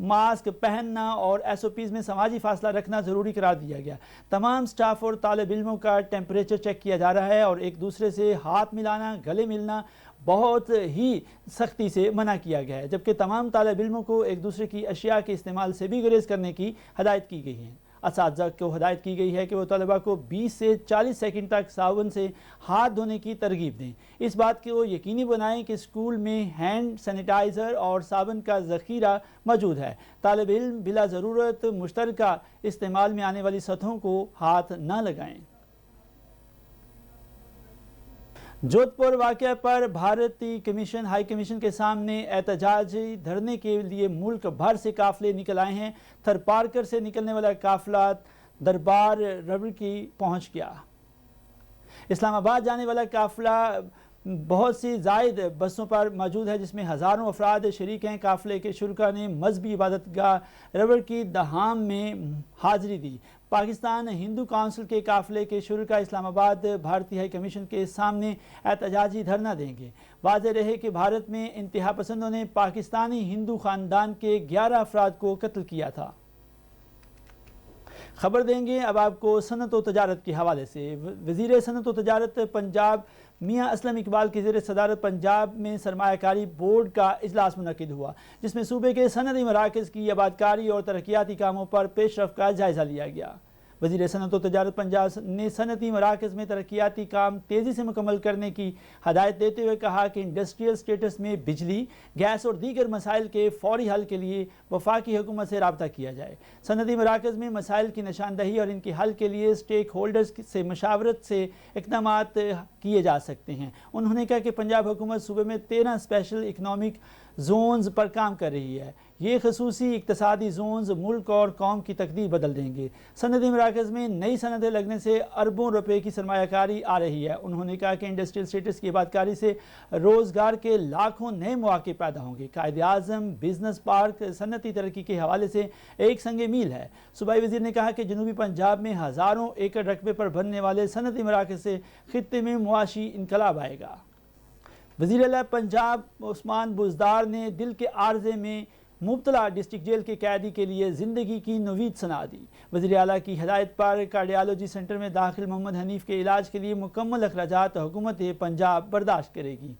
Mask پہننا اور SOPs میں سماجی فاصلہ رکھنا ضروری قرار دیا گیا۔ تمام سٹاف اور طالب علموں کا ٹیمپریچر چیک کیا جا رہا ہے اور ایک دوسرے سے ہاتھ ملانا، گلے ملنا بہت ہی سختی سے منع کیا گیا ہے، جبکہ تمام طالب علموں کو ایک دوسرے کی اشیاء کے استعمال سے بھی گریز کرنے کی ہدایت کی گئی ہے۔ اساتذہ کو ہدایت کی گئی ہے کہ وہ طلباء کو 20 سے 40 سیکنڈ تک صابن سے ہاتھ دھونے کی ترغیب دیں۔ اس بات کو یقینی بنائیں کہ اسکول میں ہینڈ سینیٹائزر اور صابن کا ذخیرہ موجود ہے۔ طالب علم بلا ضرورت مشترکہ استعمال میں آنے والی سطحوں کو ہاتھ نہ لگائیں۔ جودھ پور واقعہ پر بھارتی کمیشن ہائی کمیشن کے سامنے احتجاجی دھرنے کے لیے ملک بھر سے قافلے نکل آئے ہیں۔ تھر پارکر سے نکلنے والا قافلہ دربار ربڑ کی پہنچ گیا۔ اسلام آباد جانے والا قافلہ بہت سی زائد بسوں پر موجود ہے، جس میں ہزاروں افراد شریک ہیں۔ قافلے کے شرکاء نے مذہبی عبادت گاہ ربڑ کی دہام میں حاضری دی۔ پاکستان ہندو کونسل کے قافلے کے شرکاء اسلام آباد بھارتی ہائی کمیشن کے سامنے احتجاجی دھرنا دیں گے۔ واضح رہے کہ بھارت میں انتہا پسندوں نے پاکستانی ہندو خاندان کے 11 افراد کو قتل کیا تھا۔ خبر دیں گے اب آپ کو صنعت و تجارت کے حوالے سے۔ وزیر صنعت و تجارت پنجاب میاں اسلم اقبال کی زیر صدارت پنجاب میں سرمایہ کاری بورڈ کا اجلاس منعقد ہوا، جس میں صوبے کے صنعتی مراکز کی آبادکاری اور ترقیاتی کاموں پر پیش رفت کا جائزہ لیا گیا۔ وزیر صنعت و تجارت پنجاب نے صنعتی مراکز میں ترقیاتی کام تیزی سے مکمل کرنے کی ہدایت دیتے ہوئے کہا کہ انڈسٹریل سٹیٹس میں بجلی، گیس اور دیگر مسائل کے فوری حل کے لیے وفاقی حکومت سے رابطہ کیا جائے۔ صنعتی مراکز میں مسائل کی نشاندہی اور ان کے حل کے لیے اسٹیک ہولڈرز سے مشاورت سے اقدامات کیے جا سکتے ہیں۔ انہوں نے کہا کہ پنجاب حکومت صوبے میں 13 اسپیشل اکنامک زونز پر کام کر رہی ہے۔ یہ خصوصی اقتصادی زونز ملک اور قوم کی تقدیر بدل دیں گے۔ صنعتی مراکز میں نئی صنعتیں لگنے سے اربوں روپے کی سرمایہ کاری آ رہی ہے۔ انہوں نے کہا کہ انڈسٹریل سٹیٹس کی آبادکاری سے روزگار کے لاکھوں نئے مواقع پیدا ہوں گے۔ قائد اعظم بزنس پارک صنعتی ترقی کے حوالے سے ایک سنگ میل ہے۔ صوبائی وزیر نے کہا کہ جنوبی پنجاب میں ہزاروں ایکڑ رقبے پر بننے والے صنعتی مراکز سے خطے میں معاشی انقلاب آئے گا۔ وزیر اعلیٰ پنجاب عثمان بزدار نے دل کے عارضے میں مبتلا ڈسٹرکٹ جیل کے قیدی کے لیے زندگی کی نوید سنا دی۔ وزیر اعلیٰ کی ہدایت پر کارڈیالوجی سینٹر میں داخل محمد حنیف کے علاج کے لیے مکمل اخراجات حکومت پنجاب برداشت کرے گی۔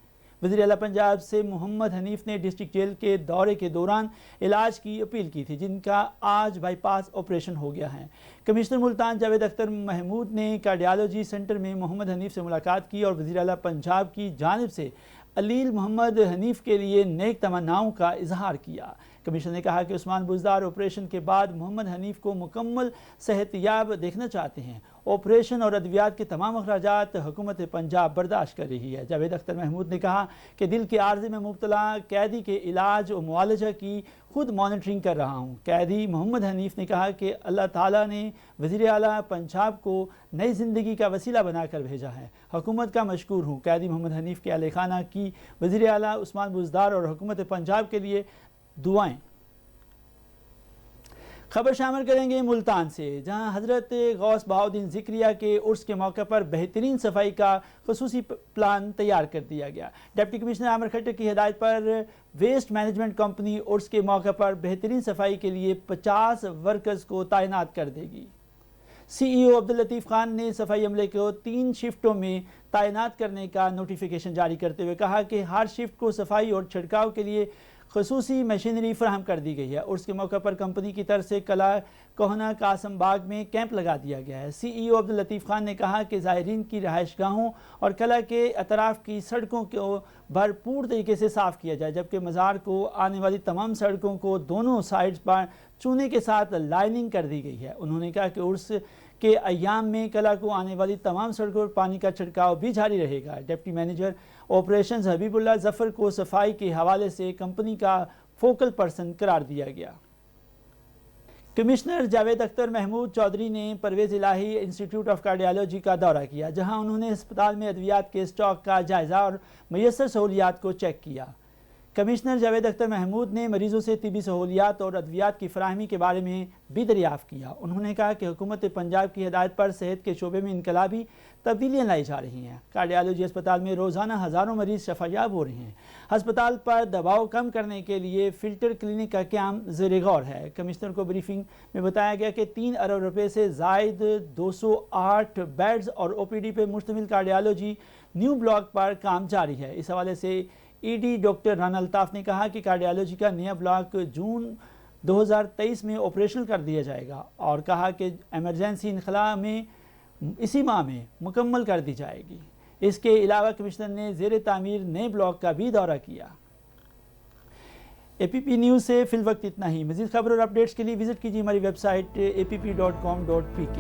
وزیر اعلیٰ پنجاب سے محمد حنیف نے ڈسٹرکٹ جیل کے دورے کے دوران علاج کی اپیل کی تھی، جن کا آج بائی پاس آپریشن ہو گیا ہے۔ کمشنر ملتان جاوید اختر محمود نے کارڈیالوجی سینٹر میں محمد حنیف سے ملاقات کی اور وزیر اعلیٰ پنجاب کی جانب سے علیل محمد حنیف کے لیے نیک تمناؤں کا اظہار کیا۔ کمشنر نے کہا کہ عثمان بزدار آپریشن کے بعد محمد حنیف کو مکمل صحت یاب دیکھنا چاہتے ہیں۔ آپریشن اور ادویات کے تمام اخراجات حکومت پنجاب برداشت کر رہی ہے۔ جاوید اختر محمود نے کہا کہ دل کے عارضے میں مبتلا قیدی کے علاج و معالجہ کی خود مانیٹرنگ کر رہا ہوں۔ قیدی محمد حنیف نے کہا کہ اللہ تعالیٰ نے وزیر اعلیٰ پنجاب کو نئی زندگی کا وسیلہ بنا کر بھیجا ہے۔ حکومت کا مشکور ہوں۔ قیدی محمد حنیف کے اہل خانہ کی وزیر اعلیٰ عثمان بزدار اور حکومت پنجاب کے لیے دعائیں۔ خبر شامل کریں گے ملتان سے، جہاں حضرت غوث بہاؤالدین ذکریہ کے عرس کے موقع پر بہترین صفائی کا خصوصی پلان تیار کر دیا گیا۔ ڈپٹی کمشنر عامر کھٹر کی ہدایت پر ویسٹ مینجمنٹ کمپنی عرس کے موقع پر بہترین صفائی کے لیے 50 ورکرز کو تعینات کر دے گی۔ CEO عبداللطیف خان نے صفائی عملے کو 3 شفٹوں میں تعینات کرنے کا نوٹیفیکیشن جاری کرتے ہوئے کہا کہ ہر شفٹ کو صفائی اور چھڑکاؤ کے لیے خصوصی مشینری فراہم کر دی گئی ہے۔ عرس کے موقع پر کمپنی کی طرف سے کلا کوہنا قاسم باغ میں کیمپ لگا دیا گیا ہے۔ CEO عبداللطیف خان نے کہا کہ زائرین کی رہائش گاہوں اور کلا کے اطراف کی سڑکوں کو بھرپور طریقے سے صاف کیا جائے، جبکہ مزار کو آنے والی تمام سڑکوں کو دونوں سائڈز پر چونے کے ساتھ لائننگ کر دی گئی ہے۔ انہوں نے کہا کہ عرس کے ایام میں کلا کو آنے والی تمام سڑکوں پر پانی کا چھڑکاؤ بھی جاری رہے گا۔ ڈپٹی مینیجر آپریشنز حبیب اللہ ظفر کو صفائی کے حوالے سے کمپنی کا فوکل پرسن قرار دیا گیا۔ کمشنر جاوید اختر محمود چودھری نے پرویز الہی انسٹیٹیوٹ آف کارڈیالوجی کا دورہ کیا، جہاں انہوں نے اسپتال میں ادویات کے اسٹاک کا جائزہ اور میسر سہولیات کو چیک کیا۔ کمشنر جاوید اختر محمود نے مریضوں سے طبی سہولیات اور ادویات کی فراہمی کے بارے میں بھی دریافت کیا۔ انہوں نے کہا کہ حکومت پنجاب کی ہدایت پر صحت کے شعبے میں انقلابی تبدیلیاں لائی جا رہی ہیں۔ کارڈیالوجی اسپتال میں روزانہ ہزاروں مریض شفا یاب ہو رہے ہیں۔ ہسپتال پر دباؤ کم کرنے کے لیے فلٹر کلینک کا قیام زیر غور ہے۔ کمشنر کو بریفنگ میں بتایا گیا کہ 3 ارب روپے سے زائد 208 بیڈز اور او پی ڈی پہ مشتمل کارڈیالوجی نیو بلاک پر کام جاری ہے۔ اس حوالے سے E D doctor Rana Altaf نے کہا کہ کارڈیالوجی کا نیا بلاک جون 2023 میں آپریشنل کر دیا جائے گا اور کہا کہ ایمرجنسی انخلاء میں اسی ماہ میں مکمل کر دی جائے گی۔ اس کے علاوہ کمشنر نے زیر تعمیر نئے بلاک کا بھی دورہ کیا۔ اے پی پی نیوز سے فی الوقت اتنا ہی۔ مزید خبر اور اپڈیٹس کے لیے وزٹ کیجیے ہماری ویب سائٹ app.com.pk۔